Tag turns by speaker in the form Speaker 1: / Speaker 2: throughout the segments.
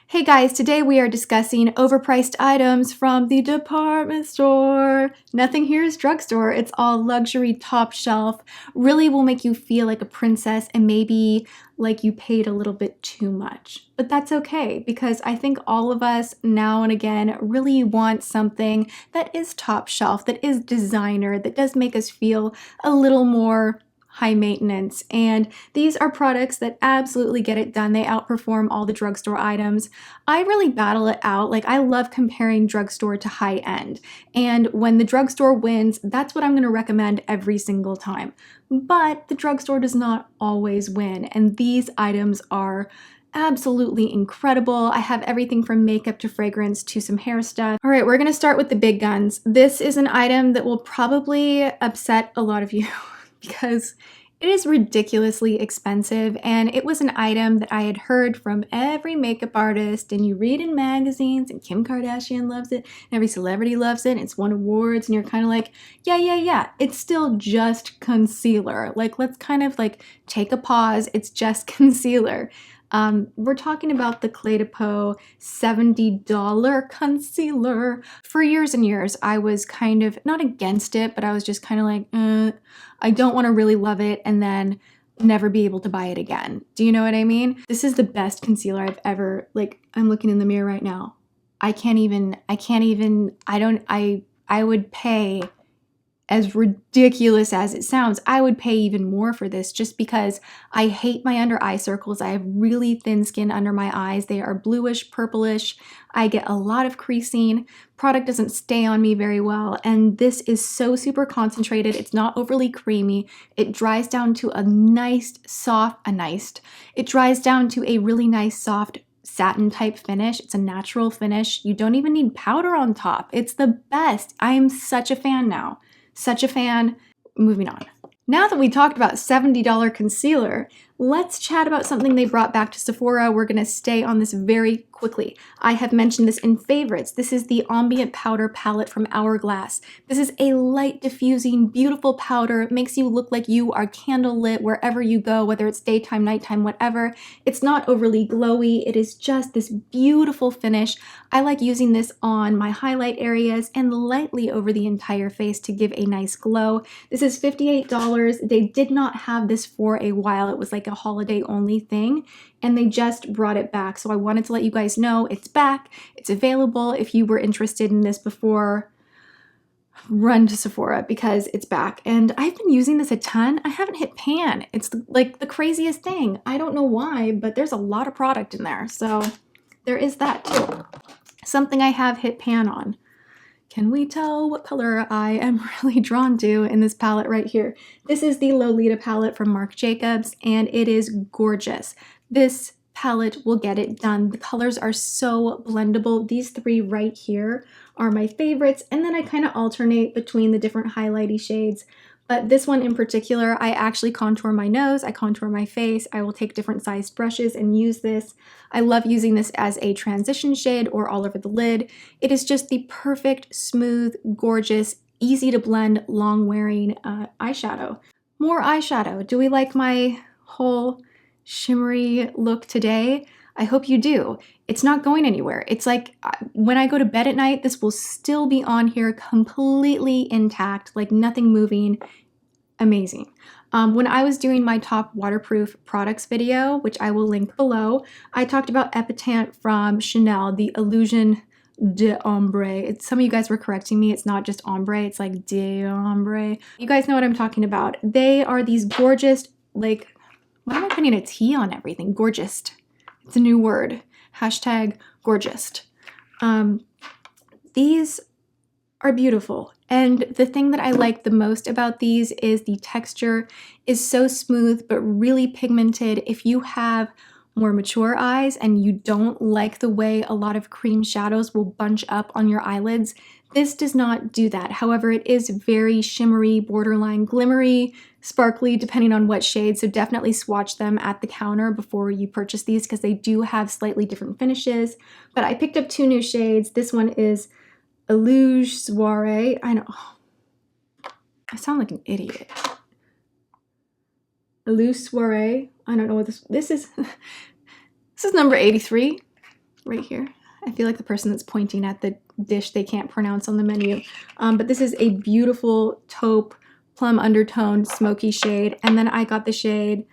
Speaker 1: Hey guys, today we are discussing overpriced items from the department store. Nothing here is drugstore, it's all luxury top shelf. Really will make you feel like a princess and maybe like you paid a little bit too much. But that's okay because I think all of us now and again really want something that is top shelf, that is designer, that does make us feel a little more high maintenance, and these are products that absolutely get it done. They outperform all the drugstore items. I really battle it out. Like, I love comparing drugstore to high end, and when the drugstore wins, that's what I'm going to recommend every single time. But the drugstore does not always win, and these items are absolutely incredible. I have everything from makeup to fragrance to some hair stuff. All right, we're gonna start with the big guns. This is an item that will probably upset a lot of you because it is ridiculously expensive, and it was an item that I had heard from every makeup artist, and you read in magazines, and Kim Kardashian loves it, and every celebrity loves it, and it's won awards, and you're kind of like, yeah, it's still just concealer. Like, let's kind of like take a pause. It's just concealer. We're talking about the Peau $70 concealer. For years and years, I was kind of not against it, but I was just kind of like, I don't want to really love it and then never be able to buy it again. Do you know what I mean? This is the best concealer I've ever, like, I'm looking in the mirror right now. I would pay, as ridiculous as it sounds, I would pay even more for this just because I hate my under eye circles. I have really thin skin under my eyes. They are bluish, purplish. I get a lot of creasing. Product doesn't stay on me very well. And this is so super concentrated. It's not overly creamy. It dries down to a it dries down to a really nice, soft, satin type finish. It's a natural finish. You don't even need powder on top. It's the best. I am such a fan now. Such a fan. Moving on. Now that we talked about $70 concealer, let's chat about something they brought back to Sephora. We're going to stay on this very quickly. I have mentioned this in favorites. This is the Ambient Powder Palette from Hourglass. This is a light diffusing, beautiful powder. It makes you look like you are candlelit wherever you go, whether it's daytime, nighttime, whatever. It's not overly glowy. It is just this beautiful finish. I like using this on my highlight areas and lightly over the entire face to give a nice glow. This is $58. They did not have this for a while. It was like a holiday only thing, and they just brought it back. So I wanted to let you guys know it's back. It's available. If you were interested in this before, run to Sephora because it's back. And I've been using this a ton. I haven't hit pan. It's like the craziest thing. I don't know why, but there's a lot of product in there. So there is that too. Something I have hit pan on. Can we tell what color I am really drawn to in this palette right here? This is the Lolita palette from Marc Jacobs, and it is gorgeous. This palette will get it done. The colors are so blendable. These three right here are my favorites, and then I kind of alternate between the different highlighty shades. But this one in particular, I actually contour my nose, I contour my face. I will take different sized brushes and use this. I love using this as a transition shade or all over the lid. It is just the perfect, smooth, gorgeous, easy to blend, long wearing eyeshadow. More eyeshadow. Do we like my whole shimmery look today? I hope you do. It's not going anywhere. It's like when I go to bed at night, this will still be on here completely intact, like nothing moving. Amazing. When I was doing my top waterproof products video, which I will link below, I talked about Epitant from Chanel, the Illusion d'Ombre. Some of you guys were correcting me. It's not just ombre, it's like d'ombre. You guys know what I'm talking about. They are these gorgeous, like, why am I putting a T on everything? Gorgeous. It's a new word. Hashtag gorgeous. These are beautiful. And the thing that I like the most about these is the texture is so smooth, but really pigmented. If you have more mature eyes and you don't like the way a lot of cream shadows will bunch up on your eyelids, this does not do that. However, it is very shimmery, borderline glimmery, sparkly, depending on what shade. So definitely swatch them at the counter before you purchase these because they do have slightly different finishes. But I picked up two new shades. This one is Illuge Soiree. I know. I sound like an idiot. Illuge Soiree. I don't know what this is. This is number 83. right here. I feel like the person that's pointing at the dish they can't pronounce on the menu. But this is a beautiful taupe, plum undertone, smoky shade. And then I got the shade,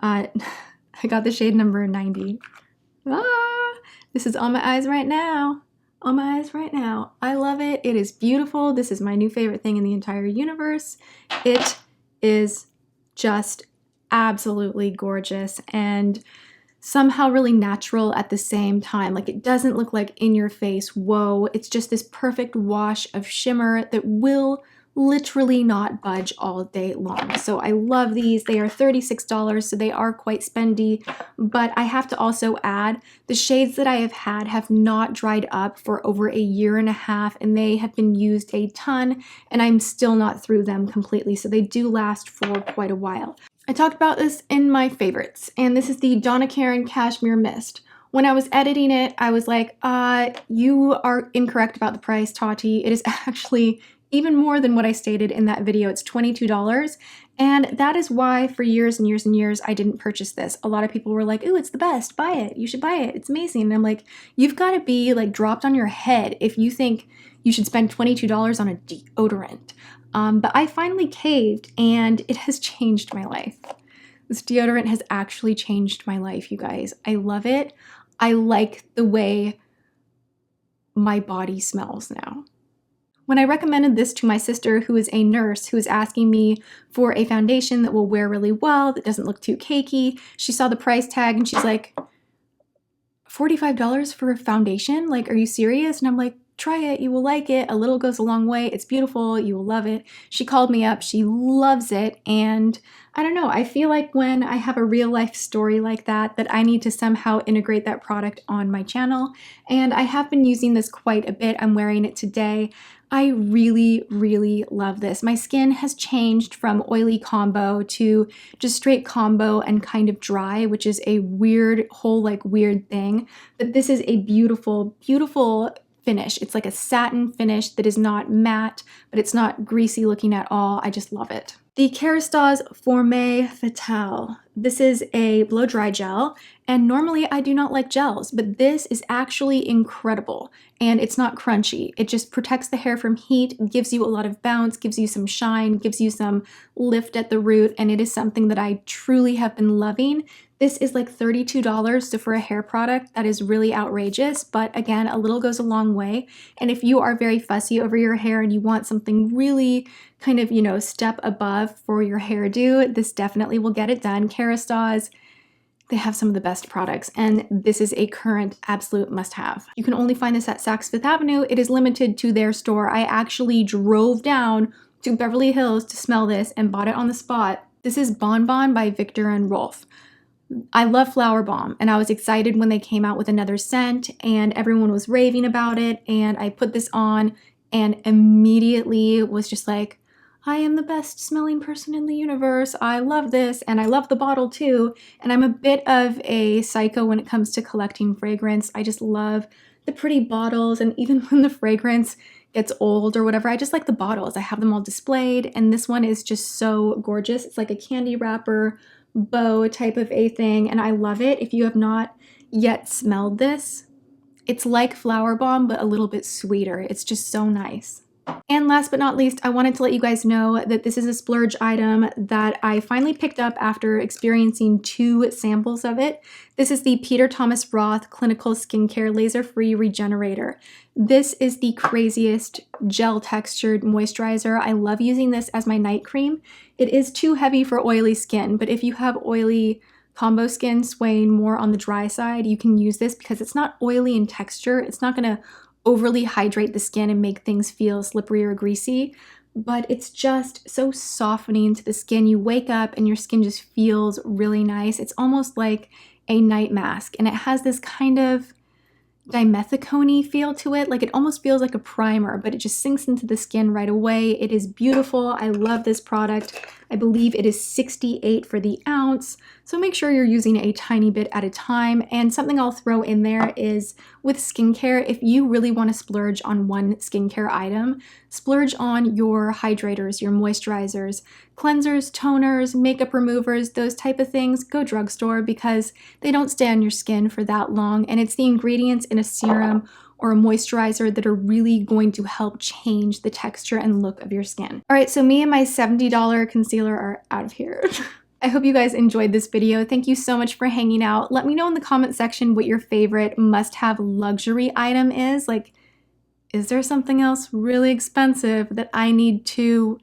Speaker 1: number 90. Ah, this is on my eyes right now. On my eyes right now. I love it. It is beautiful. This is my new favorite thing in the entire universe. It is just absolutely gorgeous and somehow really natural at the same time. Like, it doesn't look like in your face, whoa. It's just this perfect wash of shimmer that will literally not budge all day long. So I love these. They are $36, so they are quite spendy, but I have to also add the shades that I have had have not dried up for over a year and a half, and they have been used a ton, and I'm still not through them completely. So they do last for quite a while. I talked about this in my favorites, and this is the Donna Karan Cashmere Mist. When I was editing it, I was like, you are incorrect about the price, Tati. It is actually even more than what I stated in that video. It's $22, and that is why for years and years and years I didn't purchase this. A lot of people were like, ooh, it's the best, buy it, you should buy it, it's amazing. And I'm like, you've got to be like dropped on your head if you think you should spend $22 on a deodorant. But I finally caved, and it has changed my life. This deodorant has actually changed my life, you guys. I love it. I like the way my body smells now. When I recommended this to my sister, who is a nurse, who is asking me for a foundation that will wear really well, that doesn't look too cakey, she saw the price tag and she's like, $45 for a foundation? Like, are you serious? And I'm like, try it, you will like it. A little goes a long way. It's beautiful, you will love it. She called me up, she loves it, and I don't know, I feel like when I have a real life story like that, that I need to somehow integrate that product on my channel, and I have been using this quite a bit. I'm wearing it today. I really, really love this. My skin has changed from oily combo to just straight combo and kind of dry, which is a weird, weird thing. But this is a beautiful, beautiful finish. It's like a satin finish that is not matte, but it's not greasy looking at all. I just love it. The Kerastase FORME FATALE. This is a blow dry gel, and normally I do not like gels, but this is actually incredible, and it's not crunchy. It just protects the hair from heat, gives you a lot of bounce, gives you some shine, gives you some lift at the root, and it is something that I truly have been loving. This is like $32, so for a hair product, that is really outrageous, but again, a little goes a long way. And if you are very fussy over your hair and you want something really kind of, you know, step above for your hairdo, this definitely will get it done. Kerastase, they have some of the best products, and this is a current absolute must-have. You can only find this at Saks Fifth Avenue. It is limited to their store. I actually drove down to Beverly Hills to smell this and bought it on the spot. This is Bon Bon by Viktor and Rolf. I love Flower Bomb, and I was excited when they came out with another scent, and everyone was raving about it, and I put this on and immediately was just like, I am the best smelling person in the universe. I love this, and I love the bottle too, and I'm a bit of a psycho when it comes to collecting fragrance. I just love the pretty bottles, and even when the fragrance gets old or whatever, I just like the bottles. I have them all displayed, and this one is just so gorgeous. It's like a candy wrapper bow type of a thing, and I love it. If you have not yet smelled this, it's like Flower Bomb, but a little bit sweeter. It's just so nice. And last but not least, I wanted to let you guys know that this is a Splurge item that I finally picked up after experiencing 2 samples of it. This is the Peter Thomas Roth Clinical Skincare Laser-Free Regenerator. This is the craziest gel textured moisturizer. I love using this as my night cream. It is too heavy for oily skin, but if you have oily combo skin swaying more on the dry side, you can use this because it's not oily in texture. It's not going to overly hydrate the skin and make things feel slippery or greasy, but it's just so softening to the skin. You wake up and your skin just feels really nice. It's almost like a night mask, and it has this kind of dimethicone feel to it. Like, it almost feels like a primer, but it just sinks into the skin right away. It is beautiful. I love this product. I believe it is $68 for the ounce, so make sure you're using a tiny bit at a time. And something I'll throw in there is with skincare, if you really want to splurge on one skincare item, splurge on your hydrators, your moisturizers. cleansers, toners, makeup removers, those type of things, go drugstore because they don't stay on your skin for that long, and it's the ingredients in a serum or a moisturizer that are really going to help change the texture and look of your skin. All right, so me and my $70 concealer are out of here. I hope you guys enjoyed this video. Thank you so much for hanging out. Let me know in the comment section what your favorite must-have luxury item is. Like, is there something else really expensive that I need to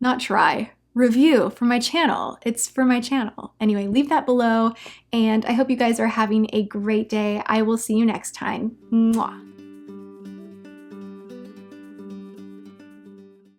Speaker 1: not try, review for my channel? It's for my channel. Anyway, leave that below, and I hope you guys are having a great day. I will see you next time. Mwah.